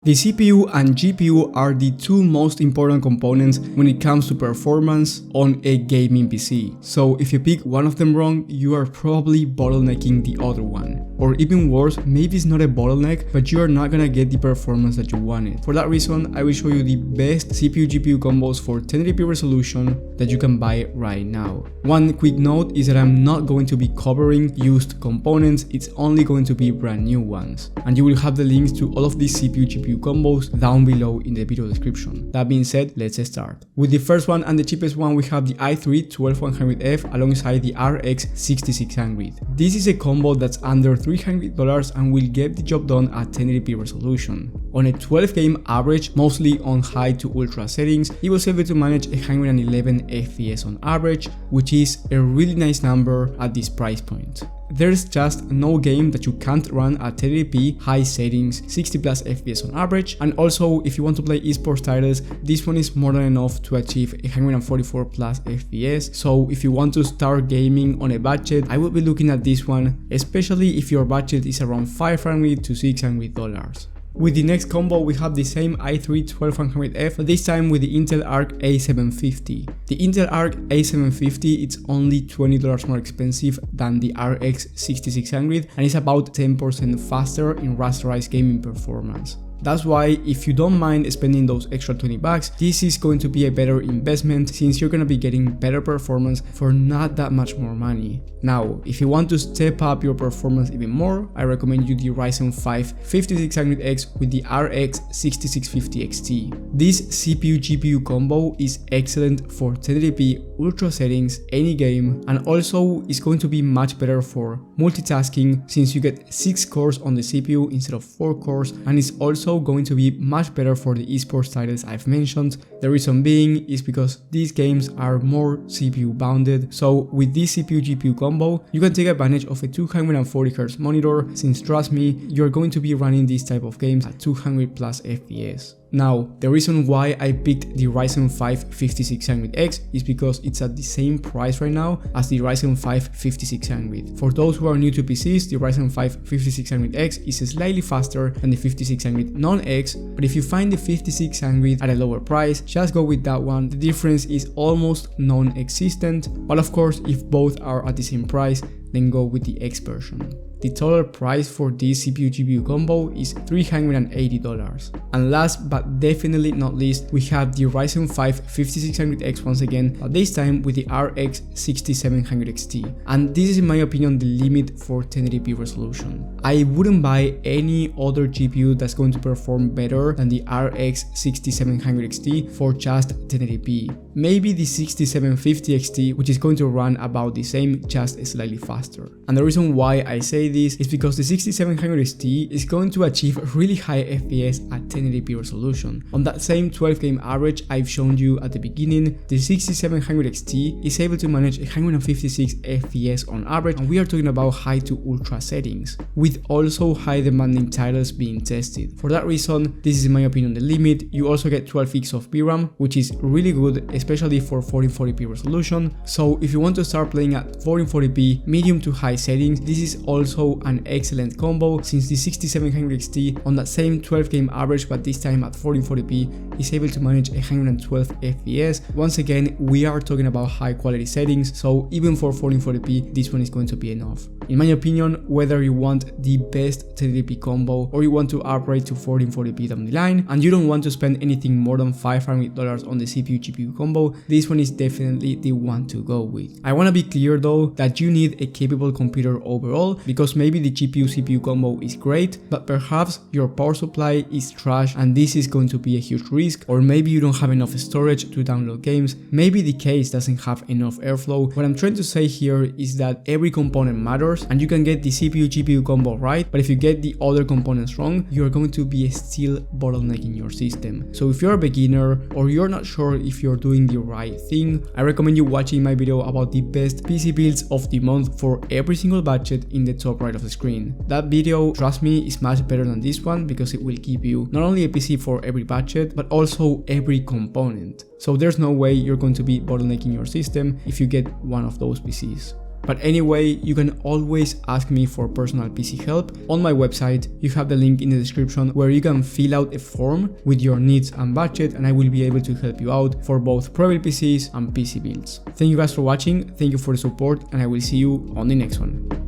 The CPU and GPU are the two most important components when it comes to performance on a gaming PC. So if you pick one of them wrong, you are probably bottlenecking the other one. Or even worse, maybe it's not a bottleneck, but you are not gonna get the performance that you wanted. For that reason, I will show you the best CPU-GPU combos for 1080p resolution that you can buy right now. One quick note is that I'm not going to be covering used components, it's only going to be brand new ones. And you will have the links to all of these CPU-GPU combos down below in the video description. That being said, let's start. With the first one and the cheapest one, we have the i3-12100F alongside the RX 6600. This is a combo that's under $300 and will get the job done at 1080p resolution. On a 12 game average, mostly on high to ultra settings, it was able to manage 111 FPS on average, which is a really nice number at this price point. There's just no game that you can't run at 1080p, high settings, 60 plus FPS on average, and also if you want to play esports titles, this one is more than enough to achieve 144 plus FPS, so if you want to start gaming on a budget, I would be looking at this one, especially if your budget is around $500 to $600. With the next combo, we have the same i3-12100F, but this time with the Intel Arc A750. The Intel Arc A750 it's only $20 more expensive than the RX 6600 and is about 10% faster in rasterized gaming performance. That's why if you don't mind spending those extra 20 bucks, this is going to be a better investment since you're going to be getting better performance for not that much more money. Now, if you want to step up your performance even more, I recommend you the Ryzen 5 5600X with the RX 6650 XT. This CPU-GPU combo is excellent for 1080p ultra settings, any game, and also is going to be much better for multitasking since you get 6 cores on the CPU instead of 4 cores, and it's also going to be much better for the esports titles I've mentioned. The reason being is because these games are more CPU bounded, so with this CPU-GPU combo, you can take advantage of a 240Hz monitor since trust me, you're going to be running these type of games at 200 plus FPS. Now, the reason why I picked the Ryzen 5 5600X is because it's at the same price right now as the Ryzen 5 5600. For those who are new to PCs, the Ryzen 5 5600X is slightly faster than the 5600 non-X, but if you find the 5600 at a lower price, just go with that one. The difference is almost non-existent, but of course, if both are at the same price, then go with the X version. The total price for this CPU-GPU combo is $380. And last but definitely not least, we have the Ryzen 5 5600X once again, but this time with the RX 6700 XT. And this is in my opinion the limit for 1080p resolution. I wouldn't buy any other GPU that's going to perform better than the RX 6700 XT for just 1080p. Maybe the 6750 XT, which is going to run about the same, just slightly faster. And the reason why I say this is because the 6700 XT is going to achieve really high FPS at 1080p resolution. On that same 12 game average I've shown you at the beginning, the 6700 XT is able to manage 156 FPS on average, and we are talking about high to ultra settings, with also high demanding titles being tested. For that reason, this is in my opinion the limit. You also get 12 gigs of VRAM, which is really good, especially for 1440p resolution. So if you want to start playing at 1440p medium to high settings, this is also an excellent combo since the 6700 XT on that same 12 game average, but this time at 1440p, is able to manage 112 FPS. Once again, we are talking about high quality settings, so even for 1440p, this one is going to be enough. In my opinion, whether you want the best 1080p combo or you want to upgrade to 1440p down the line and you don't want to spend anything more than $500 on the CPU-GPU combo, this one is definitely the one to go with. I want to be clear though that you need a capable computer overall, because maybe the GPU-CPU combo is great, but perhaps your power supply is trash and this is going to be a huge risk, or maybe you don't have enough storage to download games, maybe the case doesn't have enough airflow. What I'm trying to say here is that every component matters and you can get the CPU-GPU combo right, but if you get the other components wrong, you're going to be still bottlenecking your system. So if you're a beginner or you're not sure if you're doing the right thing, I recommend you watching my video about the best PC builds of the month for every single budget in the top right of the screen. That video, trust me, is much better than this one because it will give you not only a PC for every budget, but also every component. So there's no way you're going to be bottlenecking your system if you get one of those PCs. But anyway, you can always ask me for personal PC help. On my website, you have the link in the description where you can fill out a form with your needs and budget, and I will be able to help you out for both Prebuilt PCs and PC builds. Thank you guys for watching, thank you for the support, and I will see you on the next one.